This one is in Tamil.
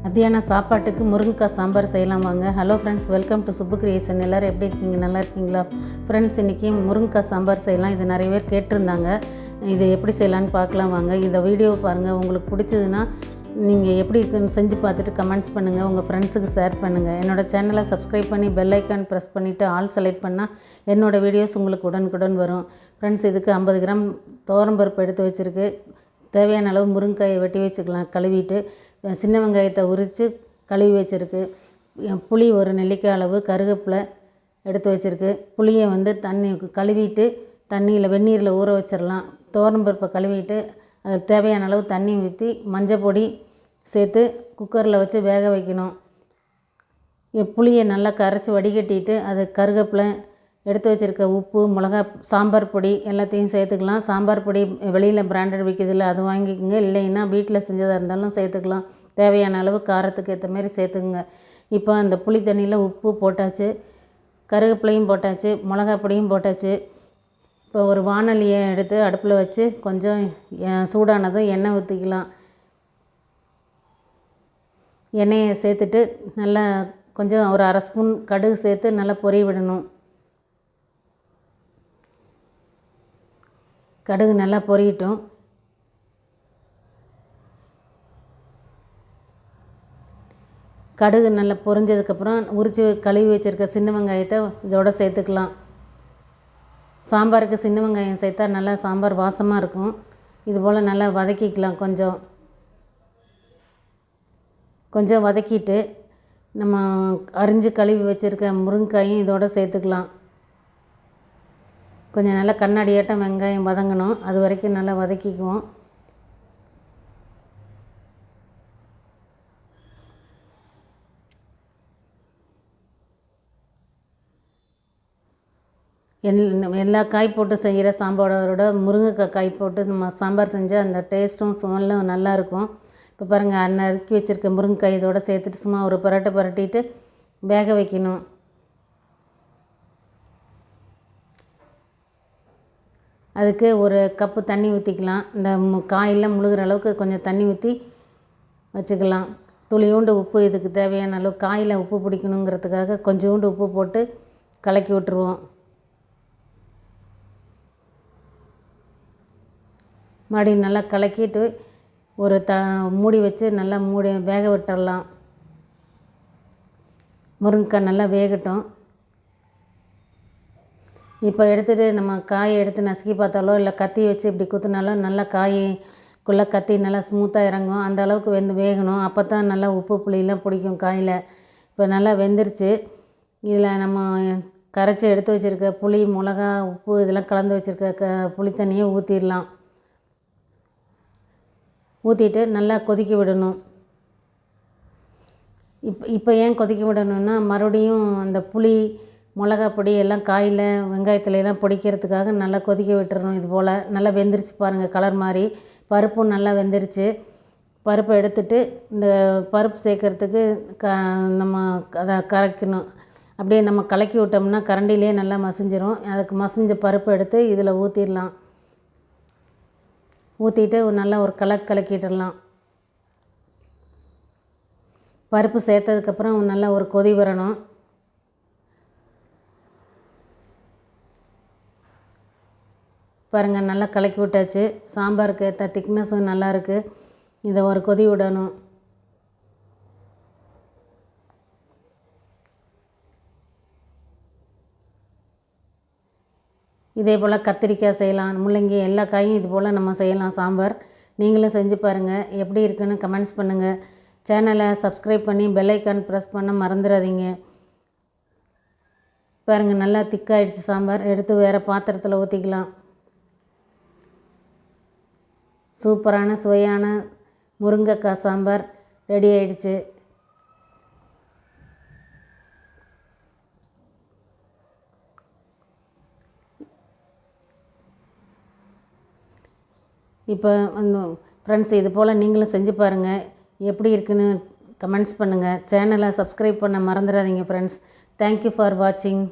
மத்தியான சாப்பாட்டுக்கு முருங்கைக்காய் சாம்பார் செய்யலாம் வாங்க. Hello friends, welcome to Subbu creation. எல்லோரும் எப்படி இருக்கீங்க? நல்லா இருக்கீங்களா ஃப்ரெண்ட்ஸ்? இன்றைக்கி முருங்கைக்காய் சாம்பார் செய்யலாம். இது நிறைய பேர் கேட்டிருந்தாங்க. இது எப்படி செய்யலான்னு பார்க்கலாம் வாங்க. இந்த வீடியோ பாருங்கள். உங்களுக்கு பிடிச்சதுன்னா நீங்கள் எப்படி இருக்குன்னு செஞ்சு பார்த்துட்டு கமெண்ட்ஸ் பண்ணுங்கள். உங்கள் ஃப்ரெண்ட்ஸுக்கு ஷேர் பண்ணுங்கள். என்னோடய சேனலை சப்ஸ்கிரைப் பண்ணி பெல் ஐக்கான் ப்ரெஸ் பண்ணிவிட்டு ஆல் செலக்ட் பண்ணால் என்னோடய வீடியோஸ் உங்களுக்கு உடனுக்குடன் வரும். ஃப்ரெண்ட்ஸ், இதுக்கு 50 கிராம் துவரம்பருப்பு எடுத்து வச்சுருக்கு. தேவையான அளவு முருங்கைக்காயை வெட்டி வச்சுக்கலாம். கழுவிட்டு சின்ன வெங்காயத்தை உரித்து கழுவி வச்சுருக்கு. புளி ஒரு நெல்லிக்காய் அளவு, கருவேப்பிலை எடுத்து வச்சுருக்கு. புளியை தண்ணி கழுவிட்டு தண்ணியில் வெந்நீரில் ஊற வச்சிடலாம். துவரம்பருப்பை கழுவிட்டு அதில் தேவையான அளவு தண்ணி ஊற்றி மஞ்சள் பொடி சேர்த்து குக்கரில் வச்சு வேக வைக்கணும். புளியை நல்லா கரைச்சி வடிகட்டிட்டு அது கருவேப்பிலை எடுத்து வச்சுருக்க உப்பு, மிளகா, சாம்பார் பொடி எல்லாத்தையும் சேர்த்துக்கலாம். சாம்பார் பொடி வெளியில் பிராண்டட் விற்கிதில்ல, அது வாங்கிக்கோங்க. இல்லைன்னா வீட்டில் செஞ்சதாக இருந்தாலும் சேர்த்துக்கலாம். தேவையான அளவு காரத்துக்கு ஏற்ற மாதிரி சேர்த்துக்குங்க. இப்போ அந்த புளி தண்ணியில் உப்பு போட்டாச்சு, கருவேப்பிலையும் போட்டாச்சு, மிளகா பொடியும் போட்டாச்சு. இப்போ ஒரு வானலியை எடுத்து அடுப்பில் வச்சு கொஞ்சம் சூடானதும் எண்ணெய் ஊற்றிக்கலாம். எண்ணெயை சேர்த்துட்டு நல்லா கொஞ்சம் ஒரு அரை ஸ்பூன் கடுகு சேர்த்து நல்லா பொரிய விடணும். கடுகு நல்லா பொரியட்டும். கடுகு நல்லா பொரிஞ்சதுக்கப்புறம் உரித்து கழுவி வச்சுருக்க சின்ன வெங்காயத்தை இதோடு சேர்த்துக்கலாம். சாம்பாருக்கு சின்ன வெங்காயம் சேர்த்தா நல்லா சாம்பார் வாசமாக இருக்கும். இதுபோல் நல்லா வதக்கிக்கலாம். கொஞ்சம் வதக்கிட்டு நம்ம அரிஞ்சு கழுவி வச்சுருக்க முருங்கைக்காயும் இதோடு சேர்த்துக்கலாம். கொஞ்சம் நல்லா கண்ணாடியாட்டம் வெங்காயம் வதங்கணும். அது வரைக்கும் நல்லா வதக்கிக்குவோம். எல்லா காய் போட்டு செய்கிற சாம்பாரோட முருங்கைக்காய் காய் போட்டு நம்ம சாம்பார் செஞ்சால் அந்த டேஸ்ட்டும் ஸ்மெல்லும் நல்லாயிருக்கும். இப்போ பாருங்கள், நறுக்கி வச்சுருக்க முருங்கைக்காய் இதோடு சேர்த்துட்டு சும்மா ஒரு புரட்டிட்டு வேக வைக்கணும். அதுக்கு ஒரு கப்பு தண்ணி ஊற்றிக்கலாம். இந்த காயெல்லாம் முழுகிற அளவுக்கு கொஞ்சம் தண்ணி ஊற்றி வச்சுக்கலாம். துளியூண்டு உப்பு, இதுக்கு தேவையான அளவு காயில் உப்பு பிடிக்கணுங்கிறதுக்காக கொஞ்சோண்டு உப்பு போட்டு கலக்கி விட்டுருவோம். மறுபடியும் நல்லா கலக்கிட்டு ஒரு மூடி வச்சு நல்லா வேக விட்டுடலாம். முருங்கைக்காய் நல்லா வேகட்டும். இப்போ எடுத்துகிட்டு நம்ம காயை எடுத்து நசுக்கி பார்த்தாலோ இல்லை கத்தி வச்சு இப்படி குத்துனாலும் நல்லா காய்க்குள்ளே கத்தி நல்லா ஸ்மூத்தாக இறங்கும். அந்த அளவுக்கு வேகணும். அப்போ தான் நல்லா உப்பு புளியெலாம் பிடிக்கும் காயில். இப்போ நல்லா வெந்துருச்சு. இதில் நம்ம கரைச்சி எடுத்து வச்சுருக்க புளி, மிளகா, உப்பு இதெல்லாம் கலந்து வச்சுருக்க புளி தண்ணியை ஊற்றிடலாம். ஊற்றிட்டு நல்லா கொதிக்க விடணும். இப்போ ஏன் கொதிக்க விடணும்னா, மறுபடியும் அந்த புளி, மிளகா பொடி எல்லாம் காயில் வெங்காயத்துலலாம் பொடிக்கிறதுக்காக நல்லா கொதிக்க விட்டுறணும். இது போல் நல்லா வெந்துருச்சு பாருங்கள், கலர் மாதிரி. பருப்பும் நல்லா வெந்துருச்சு. பருப்பை எடுத்துட்டு இந்த பருப்பு சேர்க்குறதுக்கு நம்ம அதை கரைக்கணும். அப்படியே நம்ம கலக்கி விட்டோம்னா கரண்டிலே நல்லா மசிஞ்சிரும். அதுக்கு மசிஞ்ச பருப்பை எடுத்து இதில் ஊற்றிடலாம். ஊற்றிட்டு நல்லா ஒரு கலக்கிடலாம். பருப்பு சேர்த்ததுக்கப்புறம் நல்லா ஒரு கொதி வரணும். பாருங்கள், நல்லா கலக்கி விட்டாச்சு. சாம்பாருக்கு ஏற்ற திக்னஸும் நல்லாயிருக்கு. இதை ஒரு கொதி விடணும். இதே போல் கத்திரிக்காய் செய்யலாம், முள்ளங்கி, எல்லா காயும் இது போல் நம்ம செய்யலாம் சாம்பார். நீங்களும் செஞ்சு பாருங்கள். எப்படி இருக்குன்னு கமெண்ட்ஸ் பண்ணுங்கள். சேனலை சப்ஸ்கிரைப் பண்ணி பெல் ஐக்கான் ப்ரெஸ் பண்ண மறந்துடாதீங்க. பாருங்கள், நல்லா திக்காயிடுச்சு சாம்பார். எடுத்து வேறு பாத்திரத்தில் ஊற்றிக்கலாம். சூப்பரான சுவையான முருங்கைக்காய் சாம்பார் ரெடி ஆயிடுச்சு. இப்போ ஃப்ரெண்ட்ஸ், இது போல் நீங்களும் செஞ்சு பாருங்கள். எப்படி இருக்குன்னு கமெண்ட்ஸ் பண்ணுங்கள். சேனலை சப்ஸ்கிரைப் பண்ண மறந்துடாதீங்க ஃப்ரெண்ட்ஸ். தேங்க்யூ ஃபார் வாட்சிங்.